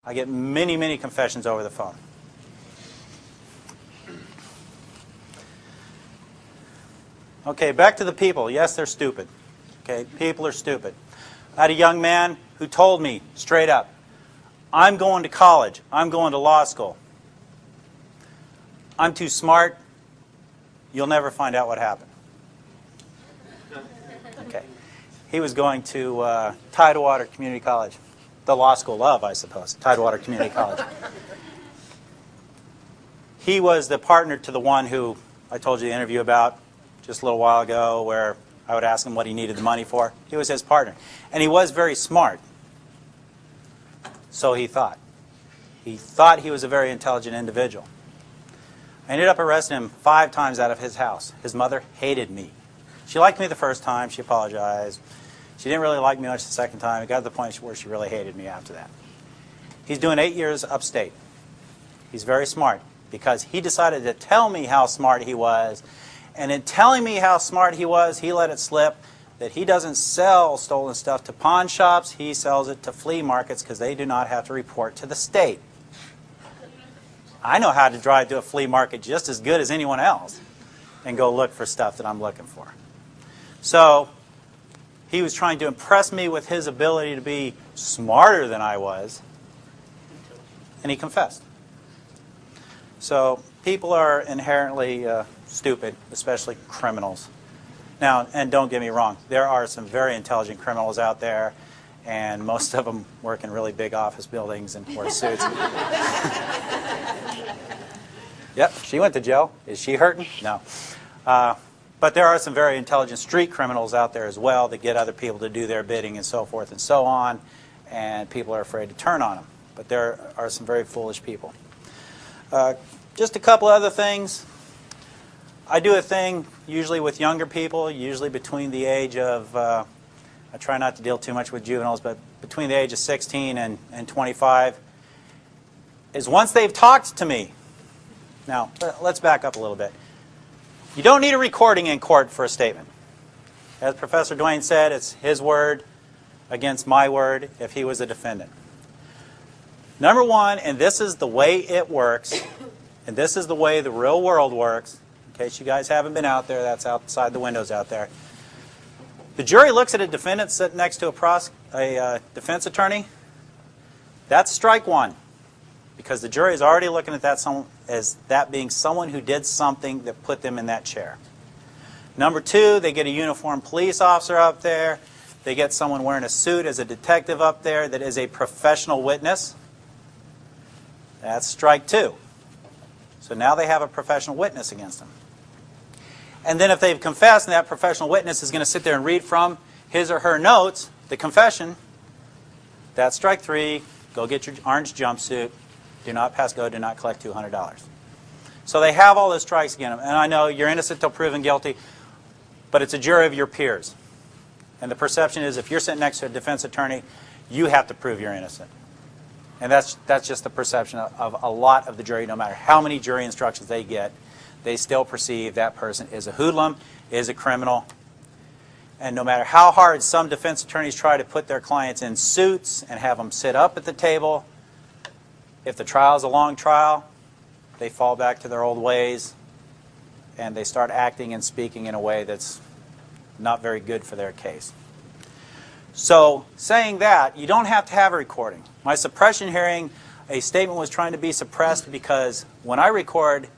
I get many, many confessions over the phone. Okay, back to the people. Yes, they're stupid. Okay, people are stupid. I had a young man who told me straight up, I'm going to college. I'm going to law school. I'm too smart. You'll never find out what happened. Okay. He was going to Tidewater Community College. The law school of, I suppose. Tidewater Community College. He was the partner to the one who I told you the interview about just a little while ago, where I would ask him what he needed the money for. He was his partner. And he was very smart. So he thought. He thought he was a very intelligent individual. I ended up arresting him 5 times out of his house. His mother hated me. She liked me the first time. She apologized. She didn't really like me much the second time. It got to the point where she really hated me after that. He's doing 8 years upstate. He's very smart because he decided to tell me how smart he was. And in telling me how smart he was, he let it slip that he doesn't sell stolen stuff to pawn shops. He sells it to flea markets because they do not have to report to the state. I know how to drive to a flea market just as good as anyone else and go look for stuff that I'm looking for. So he was trying to impress me with his ability to be smarter than I was, and he confessed. So people are inherently stupid, especially criminals. Now, and don't get me wrong, there are some very intelligent criminals out there, and most of them work in really big office buildings and wear suits. Yep, she went to jail. Is she hurting? No. But there are some very intelligent street criminals out there as well that get other people to do their bidding and so forth and so on, and people are afraid to turn on them. But there are some very foolish people. Just a couple other things. I do a thing usually with younger people, usually between the age of, I try not to deal too much with juveniles, but between the age of 16 and 25, is once they've talked to me. Now, let's back up a little bit. You don't need a recording in court for a statement. As Professor Duane said, it's his word against my word if he was a defendant. Number one, and this is the way it works, and this is the way the real world works, in case you guys haven't been out there, that's outside the windows out there. The jury looks at a defendant sitting next to a defense attorney. That's strike one, because the jury is already looking at that as that being someone who did something that put them in that chair. Number two, they get a uniformed police officer up there. They get someone wearing a suit as a detective up there that is a professional witness. That's strike two. So now they have a professional witness against them. And then if they've confessed and that professional witness is going to sit there and read from his or her notes, the confession, that's strike three. Go get your orange jumpsuit. Do not pass go. Do not collect $200. So they have all those strikes against them. And I know you're innocent till proven guilty, but it's a jury of your peers. And the perception is if you're sitting next to a defense attorney, you have to prove you're innocent. And that's just the perception of a lot of the jury. No matter how many jury instructions they get, they still perceive that person is a hoodlum, is a criminal. And no matter how hard some defense attorneys try to put their clients in suits and have them sit up at the table, if the trial is a long trial, they fall back to their old ways and they start acting and speaking in a way that's not very good for their case. So saying that, you don't have to have a recording. My suppression hearing, a statement was trying to be suppressed because when I record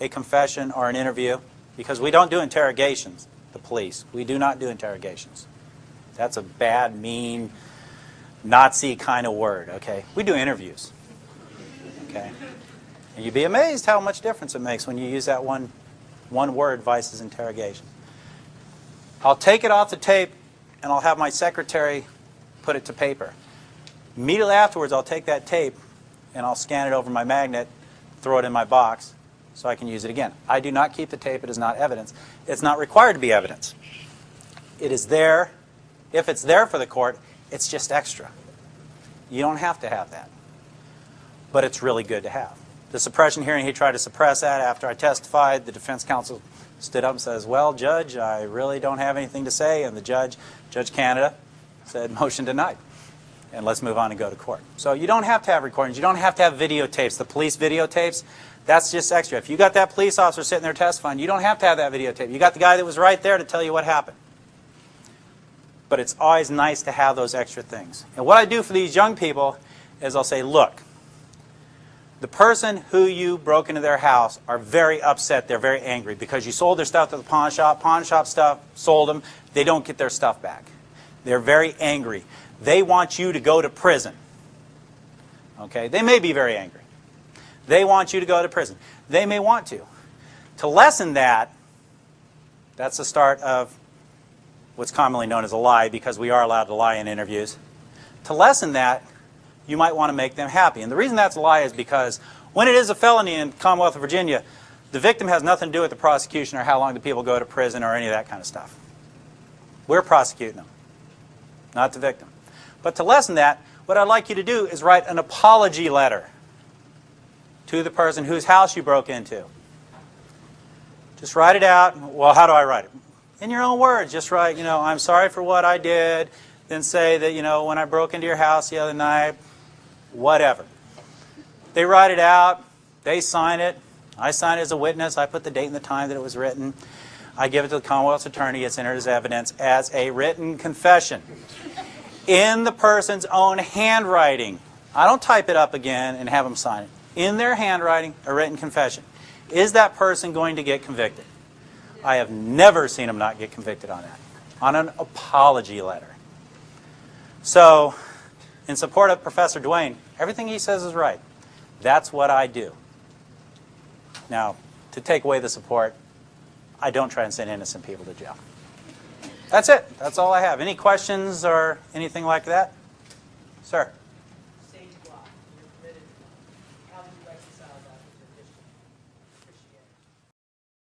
a confession or an interview, because we don't do interrogations, the police. We do not do interrogations. That's a bad, mean, Nazi kind of word, okay? We do interviews, okay? And you'd be amazed how much difference it makes when you use that one word versus interrogation. I'll take it off the tape and I'll have my secretary put it to paper. Immediately afterwards, I'll take that tape and I'll scan it over my magnet, throw it in my box, so I can use it again. I do not keep the tape. It is not evidence. It's not required to be evidence. It is there. If it's there for the court, it's just extra. You don't have to have that. But it's really good to have. The suppression hearing, he tried to suppress that after I testified. The defense counsel stood up and says, well, Judge, I really don't have anything to say. And the judge, Judge Canada, said, motion denied. and let's move on and go to court. So you don't have to have recordings. You don't have to have videotapes. The police videotapes, that's just extra. If you got that police officer sitting there testifying, you don't have to have that videotape. You got the guy that was right there to tell you what happened. But it's always nice to have those extra things. And what I do for these young people is I'll say, look, the person who you broke into their house are very upset. They're very angry because you sold their stuff to the pawn shop. Pawn shop stuff, sold them. They don't get their stuff back. They're very angry. They want you to go to prison. Okay? They may be very angry. They want you to go to prison. They may want to. To lessen that, that's the start of what's commonly known as a lie, because we are allowed to lie in interviews. To lessen that, you might want to make them happy. And the reason that's a lie is because when it is a felony in the Commonwealth of Virginia, the victim has nothing to do with the prosecution or how long the people go to prison or any of that kind of stuff. We're prosecuting them, not the victim. But to lessen that, what I'd like you to do is write an apology letter to the person whose house you broke into. Just write it out. Well, how do I write it? In your own words. Just write, I'm sorry for what I did. Then say that, when I broke into your house the other night, whatever. They write it out. They sign it. I sign it as a witness. I put the date and the time that it was written. I give it to the Commonwealth's attorney. It's entered as evidence as a written confession in the person's own handwriting. I don't type it up again and have them sign it. In their handwriting, a written confession. Is that person going to get convicted? I have never seen them not get convicted on that. On an apology letter. So, in support of Professor Duane, everything he says is right. That's what I do. Now, to take away the support, I don't try and send innocent people to jail. That's it. That's all I have. Any questions or anything like that? Sir?